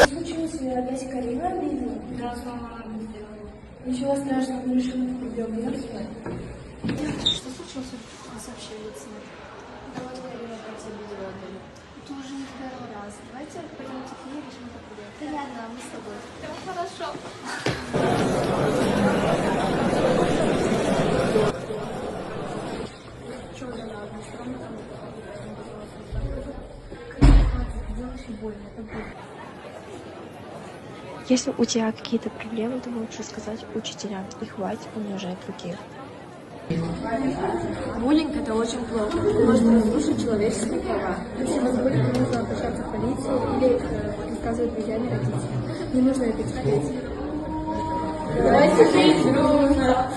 Случилось, опять Карина обидела? Да, сломала не сделала. Ничего страшного, мы решим проблему. Что случилось? Сообщается. Да вот Карина опять обидела. Это уже не в первый раз. Давайте пойдемте к ней и решим эту проблему. Да ладно, мы с тобой. Да, хорошо. Что уже на одну сторону там? Делаешь больно, это больно. Если у тебя какие-то проблемы, то лучше сказать учителям и хватит унижать других. Буллинг – это очень плохо. Может разрушить человеческие права. Если вас буллинг, нужно обращаться в полицию или рассказывать друзьям и родителям. Не нужно это терпеть. Давайте жить дружно.